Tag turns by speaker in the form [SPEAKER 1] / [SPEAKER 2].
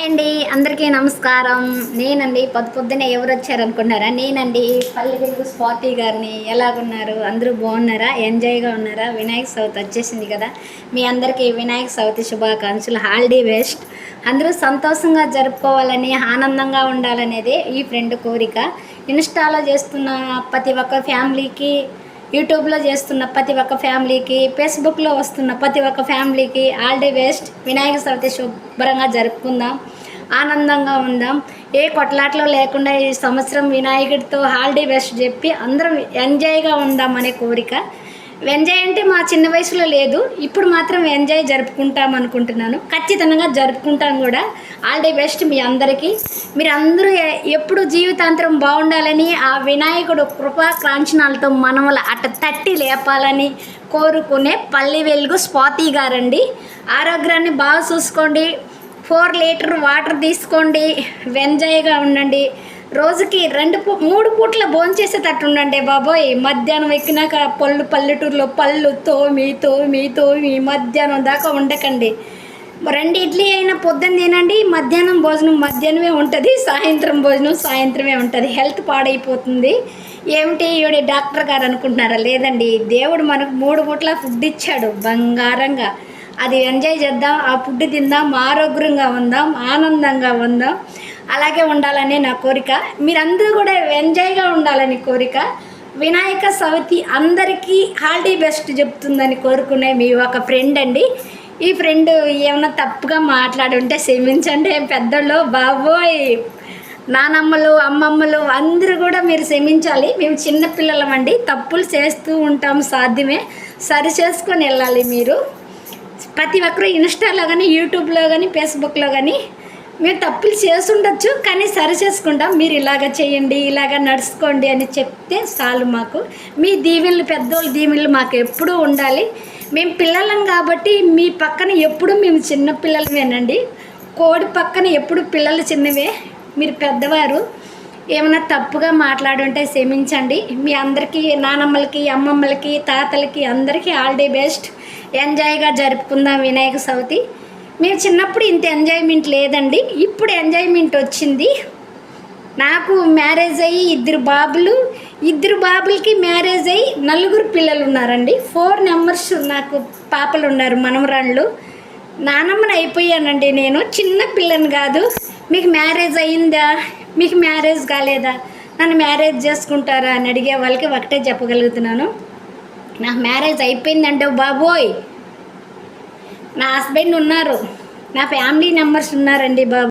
[SPEAKER 1] అండి, అందరికీ నమస్కారం. నేనండి పొద్దున్నే ఎవరు వచ్చారనుకున్నారా? నేనండి పల్లె వెలుగు స్వాతి గారిని. ఎలాగున్నారు? అందరూ బాగున్నారా? ఎంజాయ్గా ఉన్నారా? వినాయక చవితి వచ్చేసింది కదా. మీ అందరికీ వినాయక చవితి శుభాకాంక్షలు. Holiday waste. అందరూ సంతోషంగా జరుపుకోవాలని, ఆనందంగా ఉండాలనేదే ఈ ఫ్రెండ్ కోరిక. ఇన్స్టాలో చేస్తున్న ప్రతి ఒక్క ఫ్యామిలీకి, యూట్యూబ్లో చేస్తున్న ప్రతి ఒక్క ఫ్యామిలీకి, ఫేస్బుక్లో వస్తున్న ప్రతి ఒక్క ఫ్యామిలీకి all the best. Vinayaka Chavithi శుభ్రంగా జరుపుకుందాం, ఆనందంగా ఉందాం. ఏ కొట్లాట్లో లేకుండా ఈ సంవత్సరం వినాయకుడితో ఆల్ ది బెస్ట్ చెప్పి అందరం ఎంజాయ్గా ఉందాం అనే కోరిక. ఎంజాయ్ అంటే మా చిన్న వయసులో లేదు, ఇప్పుడు మాత్రం ఎంజాయ్ జరుపుకుంటాం అనుకుంటున్నాను. ఖచ్చితంగా జరుపుకుంటాం కూడా. ఆల్ ది బెస్ట్ మీ అందరికీ. మీరు అందరూ ఎప్పుడు జీవితాంతరం బాగుండాలని, ఆ వినాయకుడు కృపా కాంచనాలతో మనవల తట్టి లేపాలని కోరుకునే పల్లె వెలుగు స్వాతి గారండి. ఆరోగ్యాన్ని బాగా చూసుకోండి, 4 లీటర్ వాటర్ తీసుకోండి, ఎంజాయ్గా ఉండండి. రోజుకి 3 పూట్ల భోంచేసేటట్టు ఉండండి బాబోయ్. మధ్యాహ్నం ఎక్కినాక పల్లెటూరులో పళ్ళు తోమి మధ్యాహ్నం దాకా ఉండకండి. 2 ఇడ్లీ అయినా పొద్దున్న తినండి, మధ్యాహ్నం భోజనం మధ్యాహ్నమే ఉంటుంది, సాయంత్రం భోజనం సాయంత్రమే ఉంటుంది. హెల్త్ పాడైపోతుంది. ఏమిటి ఈవిడ డాక్టర్ గారు అనుకుంటున్నారా? లేదండి, దేవుడు మనకు 3 పూట్ల ఫుడ్ ఇచ్చాడు బంగారంగా. అది ఎంజాయ్ చేద్దాం, ఆ ఫుడ్ తిందాం, ఆరోగ్యంగా ఉందాం, ఆనందంగా ఉందాం. అలాగే ఉండాలని నా కోరిక. మీరందరూ కూడా ఎంజాయ్గా ఉండాలని కోరిక. వినాయక చవితి అందరికీ ఆల్ ది బెస్ట్ చెప్తుందని కోరుకునే మీ ఒక ఫ్రెండ్ అండి. ఈ ఫ్రెండ్ ఏమైనా తప్పుగా మాట్లాడుంటే క్షమించండి. పెద్దోళ్ళు, బాబోయ్, నానమ్మలు, అమ్మమ్మలు అందరూ కూడా మీరు క్షమించాలి. మేము చిన్నపిల్లలమండి, తప్పులు చేస్తూ ఉంటాం. సాధ్యమే, సరి చేసుకొని వెళ్ళాలి. మీరు ప్రతి ఒక్కరు ఇన్స్టాలో కానీ, యూట్యూబ్లో కానీ, ఫేస్బుక్లో కానీ మీరు తప్పులు చేసి ఉండొచ్చు, కానీ సరి చేసుకుంటాం. మీరు ఇలాగ చేయండి, ఇలాగ నడుచుకోండి అని చెప్తే చాలు. మాకు మీ దీవెనలు, పెద్దోళ్ళ దీవెనలు మాకు ఎప్పుడూ ఉండాలి. మేము పిల్లలం కాబట్టి మీ పక్కన ఎప్పుడు మేము చిన్న పిల్లలమేనండి. కోడి పక్కన ఎప్పుడు పిల్లలు చిన్నవే. మీరు పెద్దవారు. ఏమైనా తప్పుగా మాట్లాడుంటే క్షమించండి. మీ అందరికీ, నానమ్మలకి, అమ్మమ్మలకి, తాతలకి అందరికీ ఆల్ ది బెస్ట్. ఎంజాయ్గా జరుపుకుందాం వినాయక చవితి. మేము చిన్నప్పుడు ఇంత ఎంజాయ్మెంట్ లేదండి, ఇప్పుడు ఎంజాయ్మెంట్ వచ్చింది. నాకు మ్యారేజ్ అయ్యి 2 బాబులకి మ్యారేజ్ అయ్యి 4 పిల్లలు ఉన్నారండి. 4 మెంబర్స్ నాకు పాపలు ఉన్నారు, మనవరాళ్ళు. నానమ్మని అయిపోయానండి నేను, చిన్న పిల్లని కాదు. మీకు మ్యారేజ్ అయ్యిందా, మీకు మ్యారేజ్ కాలేదా, నన్ను మ్యారేజ్ చేసుకుంటారా అని అడిగే వాళ్ళకి ఒకటే చెప్పగలుగుతున్నాను, నాకు మ్యారేజ్ అయిపోయిందంటే బాబోయ్. నా హస్బెండ్ ఉన్నారు, నా ఫ్యామిలీ మెంబర్స్ ఉన్నారండి బాబు.